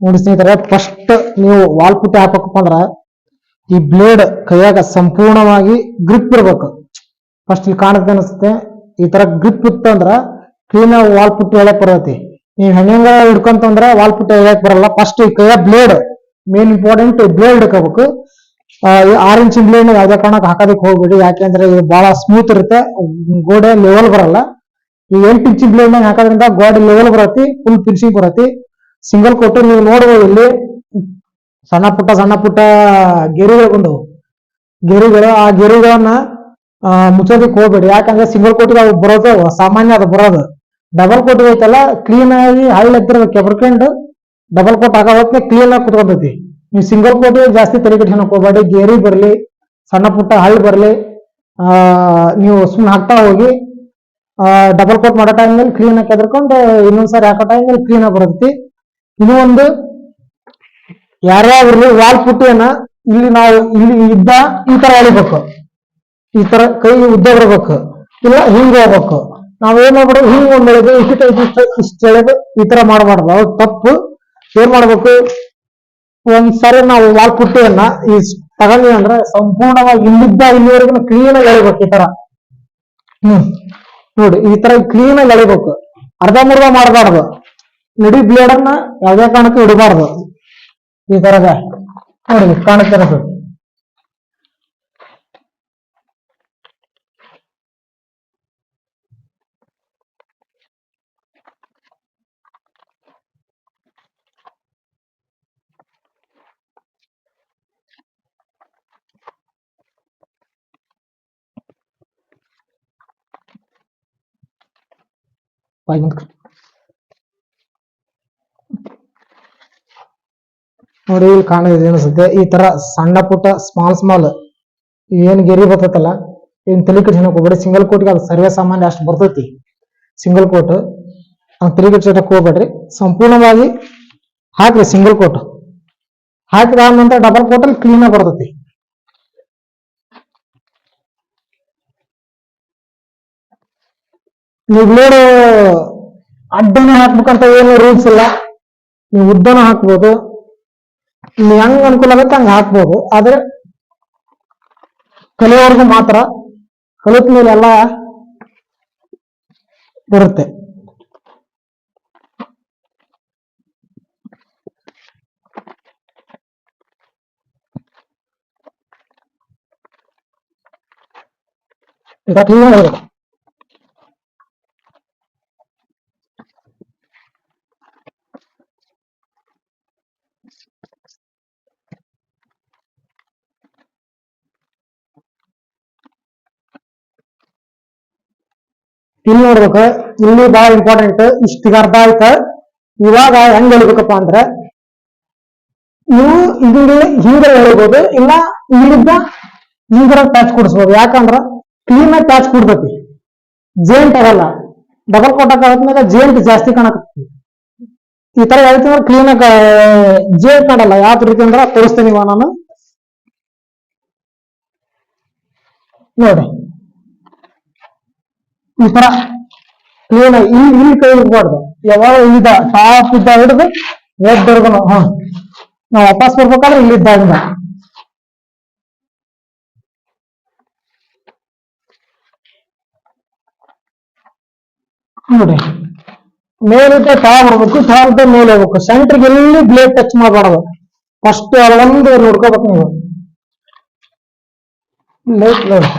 ನೋಡಿ ಸ್ನೇಹಿತರೆ, ಫಸ್ಟ್ ನೀವು ವಾಲ್ ಪುಟ್ಟಿ ಹಾಕಬೇಕಪ್ಪ ಅಂದ್ರ ಈ ಬ್ಲೇಡ್ ಕೈಯಾಗ ಸಂಪೂರ್ಣವಾಗಿ ಗ್ರಿಪ್ ಇರ್ಬೇಕು. ಫಸ್ಟ್ ಇಲ್ಲಿ ಕಾಣುತ್ತೆ ಅನಿಸುತ್ತೆ, ಈ ತರ ಗ್ರಿಪ್ ಇತ್ತಂದ್ರ ಕ್ಲೀನ್ ಆಗಿ ವಾಲ್ ಪುಟ್ಟಿ ಎಳ್ಯಾಕ್ ಬರತೈತಿ. ನೀವು ಹೆಂಗ ಹಿಡ್ಕೊಂತಂದ್ರ ವಾಲ್ ಪುಟ್ಟಿ ಎಳ್ಯಾಕ್ ಬರಲ್ಲ. ಫಸ್ಟ್ ಈ ಕೈಯಾಗ ಬ್ಲೇಡ್ ಮೇನ್ ಇಂಪಾರ್ಟೆಂಟ್, ಬ್ಲೇಡ್ ಹಿಡ್ಕೋಬೇಕು. 6 ಇಂಚಿನ ಬ್ಲೇಡ್ ಯಾವ್ದೇ ಕಾರಣಕ್ಕೆ ಹಾಕೋದಕ್ಕೆ ಹೋಗ್ಬೇಡಿ, ಯಾಕೆಂದ್ರೆ ಇದು ಬಹಳ ಸ್ಮೂತ್ ಇರುತ್ತೆ, ಗೋಡೆ ಲೆವೆಲ್ ಬರಲ್ಲ. ಈ 8 ಇಂಚಿನ ಬ್ಲೇಡ್ ಹಾಕೋದ್ರಿಂದ ಗೋಡೆ ಲೆವೆಲ್ ಬರತಿ, ಫುಲ್ ಫಿನಿಶಿಂಗ್ ಬರತಿ. ಸಿಂಗಲ್ ಕೋಟ್ ನೀವು ನೋಡ್ಬೋದು, ಇಲ್ಲಿ ಸಣ್ಣ ಪುಟ್ಟ ಗೆರೆಗಳು ಬಂದವು. ಗೆರೆಗಳು, ಆ ಗೆರೆಗಳನ್ನ ಮುಚ್ಚೋದಕ್ಕೆ ಹೋಗ್ಬೇಡಿ, ಯಾಕಂದ್ರೆ ಸಿಂಗಲ್ ಕೋಟಿಗೆ ಅವು ಬರೋದು ಸಾಮಾನ್ಯ, ಅದು ಬರೋದು. ಡಬಲ್ ಕೋಟಿಗೆ ಐತಲ್ಲ, ಕ್ಲೀನ್ ಆಗಿ ಹಳ್ಳ ಎತ್ತಿರ್ಬೇಕು, ಕೆಬ್ರಕೊಂಡು ಡಬಲ್ ಕೋಟ್ ಹಾಕೋ ಹೊತ್ತಿಗೆ ಕ್ಲೀನ್ ಆಗಿ ಕುತ್ಕೊಂತೈತಿ. ನೀವು ಸಿಂಗಲ್ ಕೋಟಿಗೆ ಜಾಸ್ತಿ ತಲೆ ಕೆಡ್ಸ್ಕೊಳಕ್ ಹೋಗ್ಬೇಡಿ. ಗೆರಿ ಬರ್ಲಿ, ಸಣ್ಣ ಪುಟ್ಟ ಹಳ್ಳ ಬರ್ಲಿ, ನೀವು ಸುಮ್ಮನೆ ಹಾಕ್ತಾ ಹೋಗಿ. ಡಬಲ್ ಕೋಟ್ ಮಾಡೋ ಟೈಮ್ನಲ್ಲಿ ಕ್ಲೀನ್ ಆಗಿ ಕೆದರ್ಕೊಂಡು ಇನ್ನೊಂದ್ಸಾರಿ ಹಾಕೋ ಟೈಮ್ನಲ್ಲಿ ಕ್ಲೀನ್ ಆಗಿ ಬರ್ತೈತಿ. ಇದು ಒಂದು ಯಾರ್ಯಾವ್ರಿ ವಾಲ್ ಪುಟ್ಟಿಯನ್ನ ಇಲ್ಲಿ ನಾವು ಇಲ್ಲಿ ಇದ್ದ ಈ ತರ ಎಳಿಬೇಕು, ಈ ತರ ಕೈ ಉದ್ದ ಬರಬೇಕು, ಇಲ್ಲ ಹಿಂಗ ಹೋಗ್ಬೇಕು. ನಾವ್ ಏನ್ ಮಾಡ್ಬಿಡೋದು, ಹಿಂಗ್ ಒಂದ್ ಎಳೆದು ಇಷ್ಟ ಎಳೆದು ಈ ತರ ಮಾಡಬಾರ್ದು, ಅವ್ರು ತಪ್ಪು. ಏನ್ ಮಾಡ್ಬೇಕು, ಒಂದ್ಸರಿ ನಾವು ವಾಲ್ ಪುಟ್ಟಿಯನ್ನ ಈ ತಗೊಂಡ್ವಿ ಅಂದ್ರೆ ಸಂಪೂರ್ಣವಾಗಿ ಇಲ್ಲಿದ್ದ ಇಲ್ಲಿವರೆಗೂ ಕ್ಲೀನ್ ಆಗಿ ಎಳಿಬೇಕು. ಈ ತರ ನೋಡಿ, ಈ ತರ ಕ್ಲೀನ್ ಆಗಿ ಎಳಿಬೇಕು, ಅರ್ಧ ಮುರ್ಧ ಮಾಡಬಾರ್ದು. ನಡಿ ಬ್ಲೇಡ್ ಅನ್ನ ಯಾವ್ದೇ ಕಾರಣಕ್ಕೂ ಇಡಬಾರ್ದು. ಈ ತರದ ನೋಡಿ ಕಾಣುತ್ತಿರೋದು. ನೋಡಿ ಇಲ್ಲಿ ಕಾಣೋದು ಅನಿಸುತ್ತೆ, ಈ ತರ ಸಣ್ಣ ಪುಟ್ಟ ಸ್ಮಾಲ್ ಏನ್ ಗೆರಿ ಬರ್ತೈತಲ್ಲ, ಏನ್ ತಲೆ ಕೆಡ್ಸ್ಕೊಳಕ್ ಹೋಗ್ಬೇಡಿ. ಸಿಂಗಲ್ ಕೋಟ್ಗೆ ಅದು ಸರ್ವೇ ಸಾಮಾನ್ಯ ಅಷ್ಟು ಬರ್ತೈತಿ ಸಿಂಗಲ್ ಕೋಟ್, ತಲೆ ಕೆಡ್ಸ್ಕೊಳಕ್ ಹೋಗ್ಬೇಡ್ರಿ. ಸಂಪೂರ್ಣವಾಗಿ ಹಾಕ್ರಿ ಸಿಂಗಲ್ ಕೋಟ್. ಹಾಕಿದ ನಂತರ ಡಬಲ್ ಕೋಟ್ ಅಲ್ಲಿ ಕ್ಲೀನ್ ಆಗಿ ಬರ್ತೈತಿ. ನೀವು ಬ್ಲೇಡ್ ಅಡ್ಡನ ಹಾಕ್ಬೇಕಂತ ಏನು ರೂಲ್ಸ್ ಇಲ್ಲ, ನೀವು ಉದ್ದನ ಹಾಕ್ಬೋದು, ನೀವು ಹೆಂಗ್ ಅನುಕೂಲ ಆಗುತ್ತೆ ಹಂಗ ಹಾಕ್ಬೋದು. ಆದ್ರೆ ಕಲಿಯೋರ್ಗು ಮಾತ್ರ, ಕಲಿತ ಮೇಲೆ ಎಲ್ಲ ಬರುತ್ತೆ. ಇಲ್ಲಿ ನೋಡ್ಬೇಕು, ಇಲ್ಲಿ ಬಹಳ ಇಂಪಾರ್ಟೆಂಟ್. ಇಷ್ಟಿಗೆ ಅರ್ಧ ಆಯ್ತ. ಇವಾಗ ಹೆಂಗ್ ಹೇಳ್ಬೇಕಪ್ಪ ಅಂದ್ರೆ, ನೀವು ಇದನ್ನ ಹಿಂಗ ಹೇಳ್ಬೋದು, ಇಲ್ಲ ಇಲ್ಲಿದ್ದ ಹಿಂಗರ ಪ್ಯಾಚ್ ಕೊಡಿಸ್ಬೋದು. ಯಾಕಂದ್ರ ಕ್ಲೀನ್ ಆಗಿ ಪ್ಯಾಚ್ ಕೊಡ್ತೈತಿ, ಜೇಂಟ್ ಆಗಲ್ಲ. ಡಬಲ್ ಕೋಟ್ ಹಾಕೋದ್ಮೇಲೆ ಜೇಂಟ್ ಜಾಸ್ತಿ ಕಾಣಕತ್ತಿ. ಈ ತರ ಹೇಳ್ತೀವಿ ಕ್ಲೀನ್ ಆಗಿ ಜೇಂಟ್ ಮಾಡಲ್ಲ. ಯಾವ ರೀತಿ ಅಂದ್ರೆ ತೋರಿಸ್ತೇನೆ ಇವಾಗ ನಾನು. ನೋಡಿ, ಈ ತರ ಕ್ಲೀನ್ ಆಗಿ ಇಲ್ಲಿ ಕೈ ಇರ್ಬಾರ್ದು. ಯಾವಾಗ ಇಲ್ಲಿದ್ದ ಟಾಪ್ ಇದ್ದ ಹಿಡಿದು ಎದ್ದರ್ಗು ನಾವು ವಾಪಸ್ ಬರ್ಬೇಕಾದ್ರೆ ಇಲ್ಲಿದ್ದಾಗ ನೋಡಿ, ಮೇಲಿದ್ದ ತಾ ಬರ್ಬೇಕು, ಟಾಪ್ ಮೇಲೆ ಹೋಗ್ಬೇಕು. ಸೆಂಟ್ರಿಗೆ ಎಲ್ಲಿ ಬ್ಲೇಡ್ ಟಚ್ ಮಾಡಬಾರ್ದು. ಫಸ್ಟ್ ಅಲ್ಲೊಂದು ನೋಡ್ಕೋಬೇಕು ನೀವು. ಲೈಟ್ ನೋಡಿ,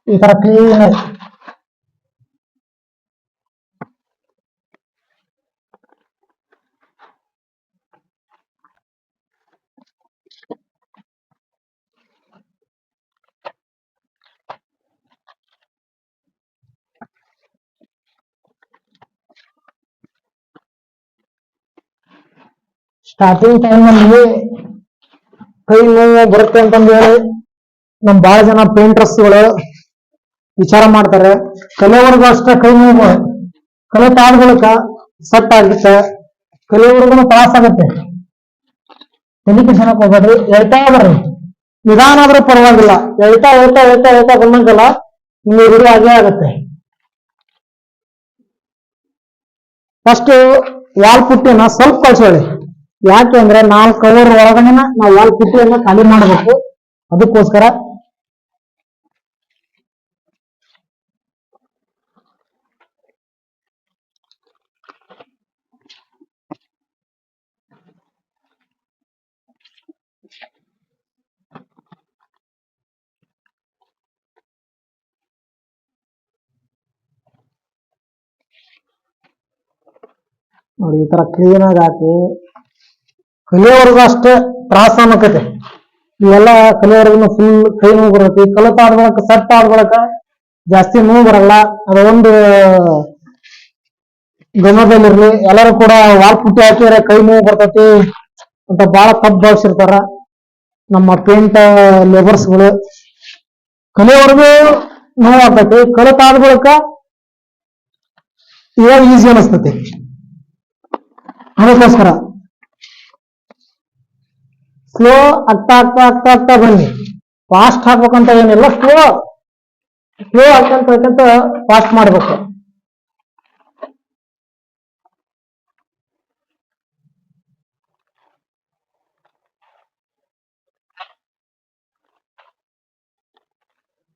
ಈ ತರ ಕ್ಲೀನ್ ಆಗಿ ಸ್ಟಾರ್ಟಿಂಗ್ ಟೈಮ್ ನಲ್ಲಿ ಕೈ ನೋವು ಬರುತ್ತೆ ಅಂತಂದು ಹೇಳಿ ನಮ್ ಬಹಳ ಜನ ಪೇಂಟರ್ಸ್ಗಳು ವಿಚಾರ ಮಾಡ್ತಾರೆ. ಕಲಿಯವರೆಗೂ ಅಷ್ಟೇ ಕೈ ನೋವು, ಕಲಿತಾದ ಬಳಿಕ ಸಟ್ ಆಗುತ್ತೆ, ಕಲಿಯವರೆಗೂ ತ್ರಾಸ ಆಗುತ್ತೆ. ತಲೆ ಕೆಡ್ಸ್ಕೊಳಕ್ ಹೋಗ್ಬೇಡ್ರಿ, ಹೇಳ್ತಾ ಬರ್ರಿ. ನಿಧಾನ ಆದ್ರೂ ಪರವಾಗಿಲ್ಲ, ಹೇಳ್ತಾ ಹೇಳ್ತಾ ಹೇಳ್ತಾ ಹೇಳ್ತಾ ಬಂದಂಗಲ್ಲ ನಿಮ್ಗೆ ಗುರಿ ಆಗೇ ಆಗತ್ತೆ. ಫಸ್ಟ್ ವಾಲ್ ಪುಟ್ಟಿನ ಸ್ವಲ್ಪ ಕಳ್ಸೋಳಿ. ಯಾಕೆ ಅಂದ್ರೆ 4 ಅವರ್ ಒಳಗಡೆ ನಾವು ವಾಲ್ ಪುಟ್ಟಿಯನ್ನ ಖಾಲಿ ಮಾಡಬೇಕು. ಅದಕ್ಕೋಸ್ಕರ ನೋಡಿ ಈ ತರ ಕ್ಲೀನ್ ಆಗಿ ಹಾಕಿ ಕಲಿಯೋವರೆಗೂ ಅಷ್ಟೇ ತ್ರಾಸ ಅನ್ನಕತೆ. ಇವೆಲ್ಲ ಕಲಿಯೋವರೆಗೂ ಫುಲ್ ಕೈ ನೋವು ಬರ್ತೈತಿ. ಕಲಿತಾದ ಬಳಕ ಸೆಟ್ ಆದ ಬಳಕ ಜಾಸ್ತಿ ನೋವು ಬರಲ್ಲ. ಅದೊಂದು ಗಮನದಲ್ಲಿರ್ಲಿ. ಎಲ್ಲರೂ ಕೂಡ ವಾಲ್ ಪುಟ್ಟಿ ಹಾಕಿದ್ರೆ ಕೈ ನೋವು ಬರ್ತೈತಿ ಅಂತ ಬಹಳ ತಪ್ಪು ಭಾವಿಸಿರ್ತಾರ ನಮ್ಮ ಪೇಂಟ್ ಲೇಬರ್ಸ್ಗಳು. ಕಲಿಯೋವರೆಗೂ ನೋವು ಆಗ್ತೈತಿ, ಕಲಿತಾದ ಬಳಕ ಇವಾಗ ಈಸಿ ಅನಿಸ್ತೈತಿ. ಅದಕ್ಕೋಸ್ಕರ ಸ್ಲೋ ಆಗ್ತಾ ಆಗ್ತಾ ಆಗ್ತಾ ಆಗ್ತಾ ಬನ್ನಿ. ಫಾಸ್ಟ್ ಹಾಕ್ಬೇಕಂತ ಏನಿಲ್ಲ, ಸ್ಲೋ ಸ್ಲೋ ಹಾಕಂತ ಫಾಸ್ಟ್ ಮಾಡ್ಬೇಕು.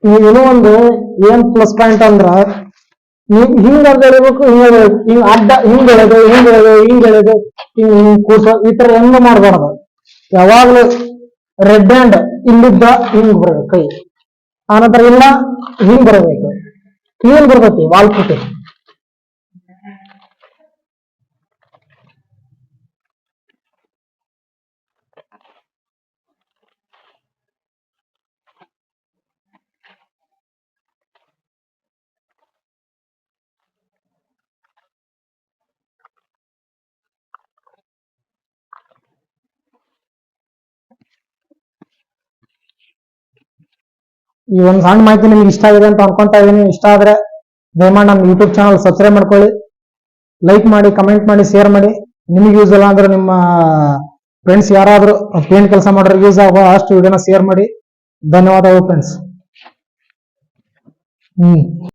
ಇನ್ನೂ ಒಂದು ಏನ್ ಪ್ಲಸ್ ಪಾಯಿಂಟ್ ಅಂದ್ರ, ನೀವು ಹಿಂಗ ಎಳಿಬೇಕು, ಹಿಂಗ ಅಡ್ಡ ಹಿಂಗ್ ಎಳೆದು ಹಿಂಗ್ ಎಳೆದು ಹಿಂಗ್ ಎಳೆದು ಹಿಂಗ್ ಕೂಸೋ ಈ ತರ ಹೆಂಗ ಮಾಡ್ಬಾರ್ದು. ಯಾವಾಗ್ಲೂ ರೆಡ್ ಹ್ಯಾಂಡ್ ಇಲ್ಲಿದ್ದ ಹಿಂಗ್ ಬರ್ಬೇಕು ಕೈ, ಆನಂತರ ಇಲ್ಲ ಹಿಂಗ್ ಬರಬೇಕು. ಕ್ಲೀನ್ ಬರ್ತೈತಿ ವಾಲ್ ಪುಟ್ಟಿ. ಈ ಒಂದು ಸಣ್ಣ ಮಾಹಿತಿ ನಿಮ್ಗೆ ಇಷ್ಟ ಆಗಿದೆ ಅಂತ ಅನ್ಕೊಂತಾ ಇದೀನಿ. ಇಷ್ಟ ಆದ್ರೆ ದಯಮಾಡಿ ನಮ್ಮ ಯೂಟ್ಯೂಬ್ ಚಾನಲ್ ಸಬ್ಸ್ಕ್ರೈಬ್ ಮಾಡ್ಕೊಳ್ಳಿ, ಲೈಕ್ ಮಾಡಿ, ಕಮೆಂಟ್ ಮಾಡಿ, ಶೇರ್ ಮಾಡಿ. ನಿಮ್ಗೆ ಯೂಸ್ ಇಲ್ಲ ಅಂದ್ರೆ ನಿಮ್ಮ ಫ್ರೆಂಡ್ಸ್ ಯಾರಾದ್ರೂ ಪೇಂಟ್ ಕೆಲಸ ಮಾಡೋರಿಗೆ ಯೂಸ್ ಆಗೋ ಅಷ್ಟು ವಿಡಿಯೋನ ಶೇರ್ ಮಾಡಿ. ಧನ್ಯವಾದಗಳು ಫ್ರೆಂಡ್ಸ್.